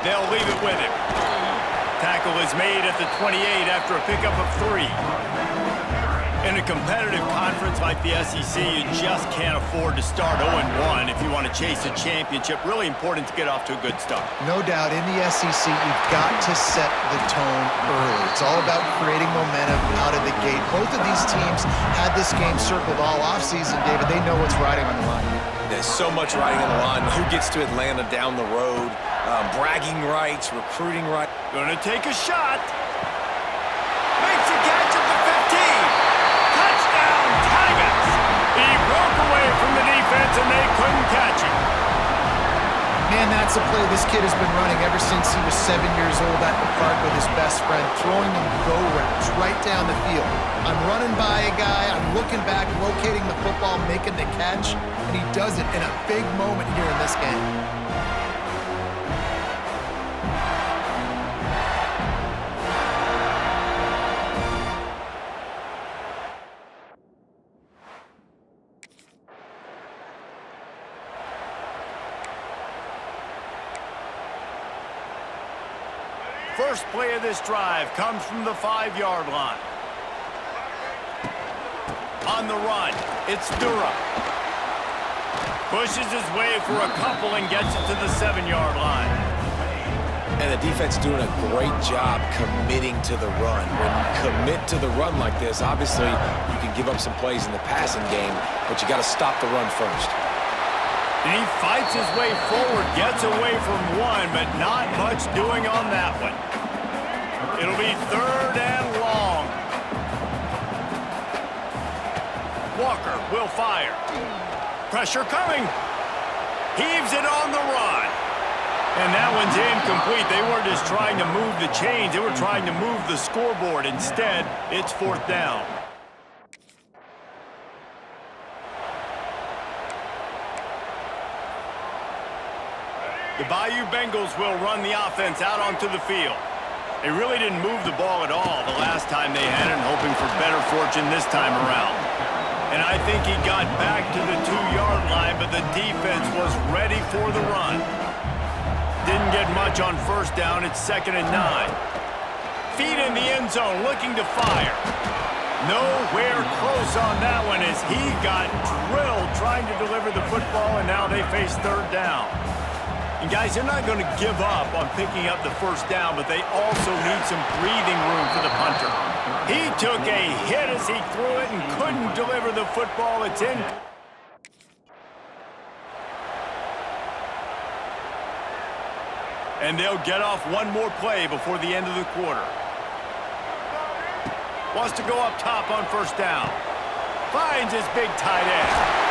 They'll leave it with him. Tackle is made at the 28 after a pickup of 3. In a competitive conference like the SEC, you just can't afford to start 0-1 if you want to chase a championship. Really important to get off to a good start. No doubt, in the SEC, you've got to set the tone early. It's all about creating momentum out of the gate. Both of these teams had this game circled all offseason, David. They know what's riding on the line. There's so much riding on the line. Who gets to Atlanta down the road? Bragging rights, recruiting rights. Going to take a shot. Makes a catch at the 15. Touchdown, Tigers! He broke away from the defense and they couldn't catch him. Man, that's a play this kid has been running ever since he was 7 years old at the park with his best friend, throwing them go routes right down the field. I'm running by a guy, I'm looking back, locating the football, making the catch, and he does it in a big moment here in this game. First play of this drive comes from the 5-yard line. On the run, it's Durham. Pushes his way for a couple and gets it to the 7-yard line. And the defense doing a great job committing to the run. When you commit to the run like this, obviously you can give up some plays in the passing game, but you got to stop the run first. And he fights his way forward, gets away from one, but not much doing on that one. It'll be 3rd and long. Walker will fire. Pressure coming. Heaves it on the run. And that one's incomplete. They weren't just trying to move the chains. They were trying to move the scoreboard. Instead, it's 4th down. The Bayou Bengals will run the offense out onto the field. They really didn't move the ball at all the last time they had it, hoping for better fortune this time around. And I think he got back to the 2-yard line, but the defense was ready for the run. Didn't get much on 1st down. It's 2nd and 9. Feet in the end zone, looking to fire. Nowhere close on that one as he got drilled trying to deliver the football, and now they face 3rd down. And guys, they're not going to give up on picking up the 1st down, but they also need some breathing room for the punter. He took a hit as he threw it and couldn't deliver the football. It's in. And they'll get off one more play before the end of the quarter. Wants to go up top on 1st down. Finds his big tight end.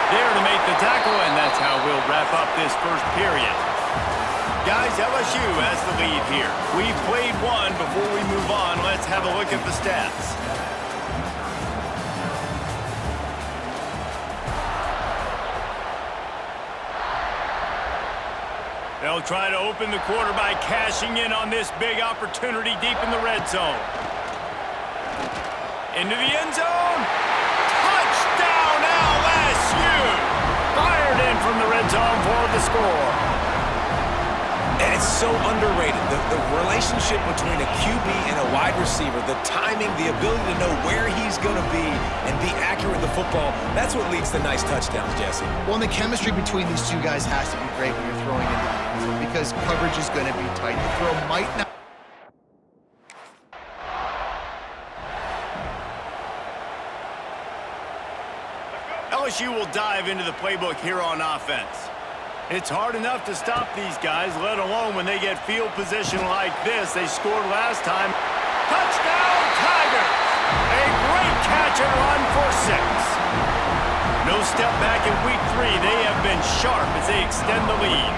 There to make the tackle, and that's how we'll wrap up this 1st period. Guys, LSU has the lead here. We've played one. Before we move on, let's have a look at the stats. They'll try to open the quarter by cashing in on this big opportunity deep in the red zone. Into the end zone. Touchdown, LSU! Fired in from the red zone for the score. And it's so underrated. The relationship between a QB and a wide receiver, the timing, the ability to know where he's going to be and be accurate with the football, that's what leads to nice touchdowns, Jesse. Well, and the chemistry between these two guys has to be great when you're throwing into the end zone because coverage is going to be tight. The throw might not. LSU will dive into the playbook here on offense. It's hard enough to stop these guys, let alone when they get field position like this. They scored last time. Touchdown, Tigers! A great catch and run for 6. No step back in week 3. They have been sharp as they extend the lead.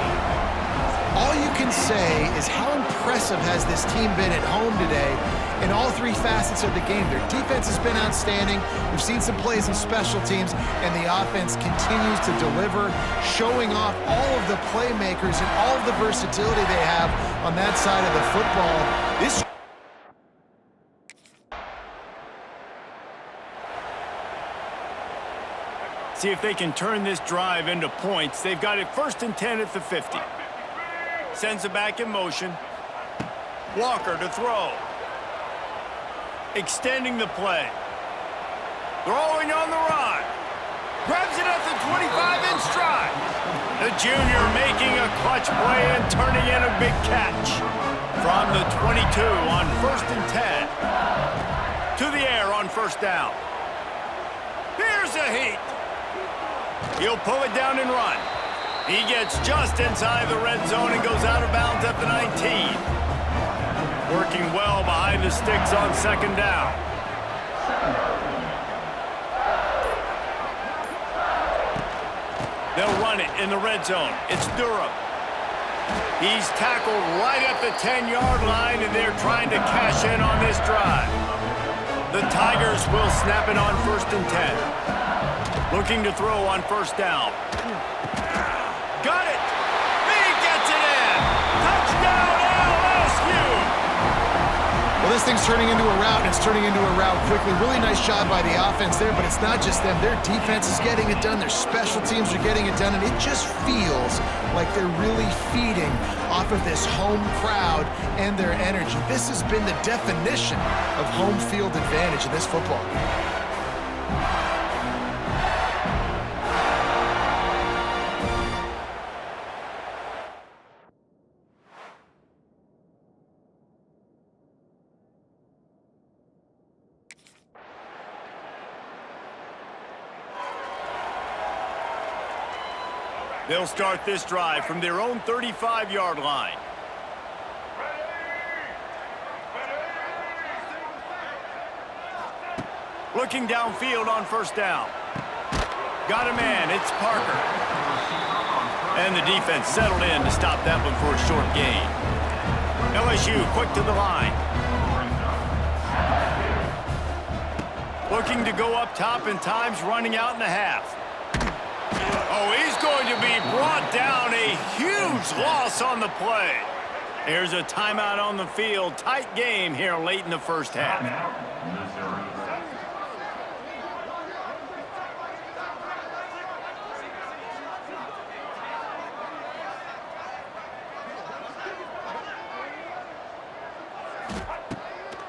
All you can say is how impressive has this team been at home today in all 3 facets of the game. Their defense has been outstanding. We've seen some plays in special teams, and the offense continues to deliver, showing off all of the playmakers and all of the versatility they have on that side of the football. See if they can turn this drive into points. They've got it 1st and 10 at the 50. Sends it back in motion. Walker to throw. Extending the play. Throwing on the run. Grabs it at the 25 in stride. The junior making a clutch play and turning in a big catch. From the 22 on 1st and 10. To the air on 1st down. Here's a heat. He'll pull it down and run. He gets just inside the red zone and goes out of bounds at the 19. Working well behind the sticks on 2nd down. They'll run it in the red zone. It's Durham. He's tackled right at the 10-yard line, and they're trying to cash in on this drive. The Tigers will snap it on 1st and 10. Looking to throw on 1st down. Got it! He gets it in! Touchdown, LSU! Well, this thing's turning into a rout, and it's turning into a rout quickly. Really nice job by the offense there, but it's not just them. Their defense is getting it done. Their special teams are getting it done, and it just feels like they're really feeding off of this home crowd and their energy. This has been the definition of home field advantage in this football game. They'll start this drive from their own 35-yard line. Looking downfield on 1st down. Got a man, it's Parker. And the defense settled in to stop that one for a short gain. LSU quick to the line. Looking to go up top, and time's running out in the half. Oh, he's going to be brought down. A huge loss on the play. There's a timeout on the field. Tight game here late in the 1st half.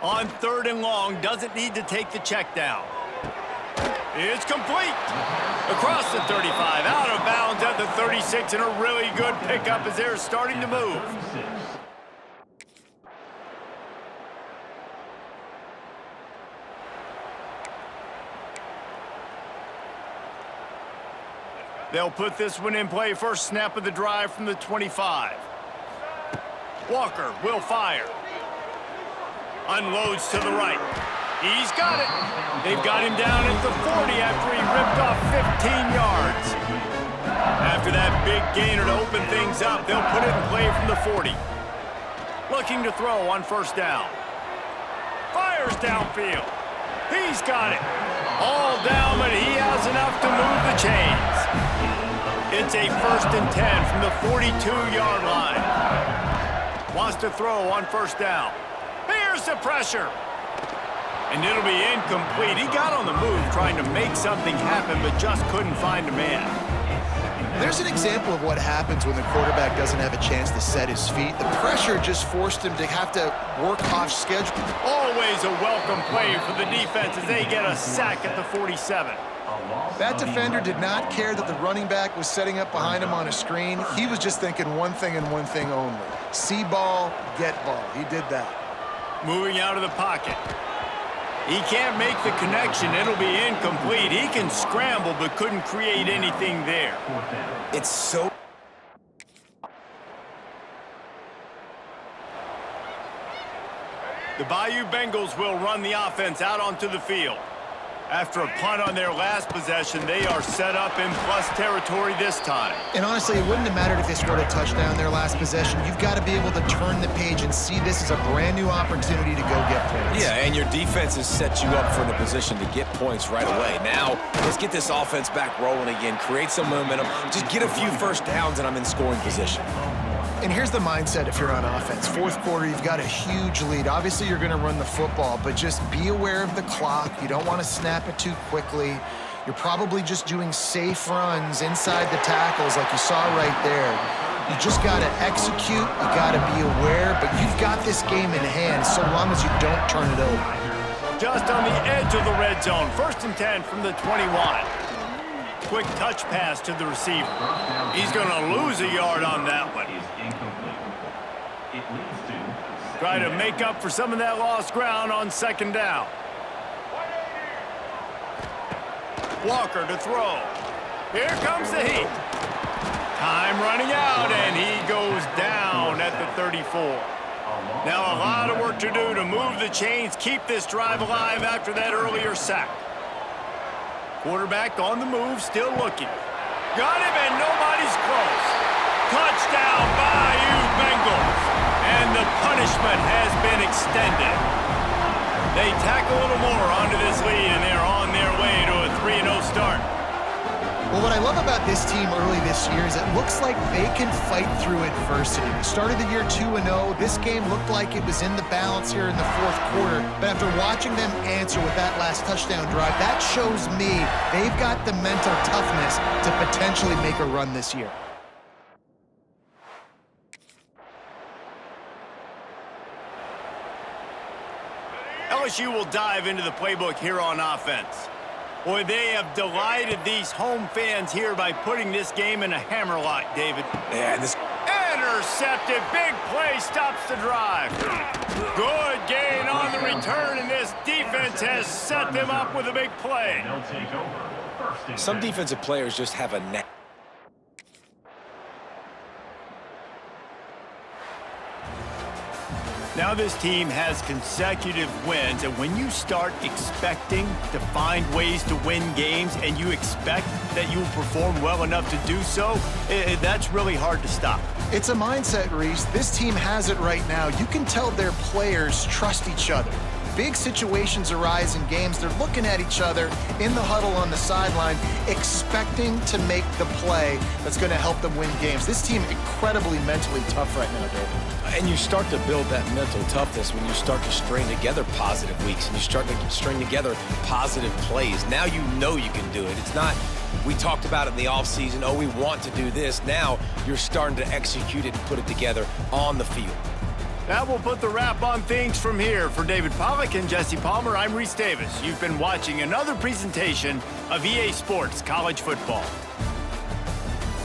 On 3rd and long, doesn't need to take the check down. It's complete. Across the 35, out of bounds at the 36, and a really good pickup as they're starting to move. They'll put this one in play. First snap of the drive from the 25. Walker will fire. Unloads to the right. He's got it. They've got him down at the 40 after he ripped off 15 yards. After that big gainer to open things up, they'll put it in play from the 40. Looking to throw on 1st down. Fires downfield. He's got it. All down, but he has enough to move the chains. It's a 1st and 10 from the 42-yard line. Wants to throw on 1st down. Here's the pressure. And it'll be incomplete. He got on the move trying to make something happen, but just couldn't find a man. There's an example of what happens when the quarterback doesn't have a chance to set his feet. The pressure just forced him to have to work off schedule. Always a welcome play for the defense as they get a sack at the 47. That defender did not care that the running back was setting up behind him on a screen. He was just thinking one thing and one thing only. See ball, get ball. He did that. Moving out of the pocket. He can't make the connection. It'll be incomplete. He can scramble, but couldn't create anything there. It's so... The Bayou Bengals will run the offense out onto the field. After a punt on their last possession, they are set up in plus territory this time. And honestly, it wouldn't have mattered if they scored a touchdown their last possession. You've got to be able to turn the page and see this as a brand new opportunity to go get points. Yeah, and your defense has set you up for the position to get points right away. Now, let's get this offense back rolling again, create some momentum, just get a few first downs, and I'm in scoring position. And here's the mindset if you're on offense. 4th quarter, you've got a huge lead. Obviously, you're going to run the football, but just be aware of the clock. You don't want to snap it too quickly. You're probably just doing safe runs inside the tackles like you saw right there. You just got to execute. You got to be aware, but you've got this game in hand so long as you don't turn it over. Just on the edge of the red zone. 1st and 10 from the 21. Quick touch pass to the receiver. He's going to lose a yard on that one. Try to make up for some of that lost ground on 2nd down. Walker to throw. Here comes the heat. Time running out, and he goes down at the 34. Now a lot of work to do to move the chains, keep this drive alive after that earlier sack. Quarterback on the move, still looking. Got him, and nobody's close. Touchdown, Bayou Bengals. And the punishment has been extended. They tack a little more onto this lead, and they're on their way to a 3-0 start. Well, what I love about this team early this year is it looks like they can fight through adversity. They started the year 2-0. This game looked like it was in the balance here in the 4th quarter. But after watching them answer with that last touchdown drive, that shows me they've got the mental toughness to potentially make a run this year. LSU will dive into the playbook here on offense. Boy, they have delighted these home fans here by putting this game in a hammerlock, David. Yeah, this... Intercepted. Big play stops the drive. Good gain on the return, and this defense has set them up with a big play. Some defensive players just have a knack. Now this team has consecutive wins, and when you start expecting to find ways to win games and you expect that you will perform well enough to do so, that's really hard to stop. It's a mindset, Reese. This team has it right now. You can tell their players trust each other. Big situations arise in games. They're looking at each other in the huddle on the sideline, expecting to make the play that's going to help them win games. This team incredibly mentally tough right now, David. And you start to build that mental toughness when you start to string together positive weeks and you start to string together positive plays. Now you know you can do it. It's not, we talked about it in the offseason, oh, we want to do this. Now you're starting to execute it and put it together on the field. That will put the wrap on things from here. For David Pollack and Jesse Palmer, I'm Reese Davis. You've been watching another presentation of EA Sports College Football.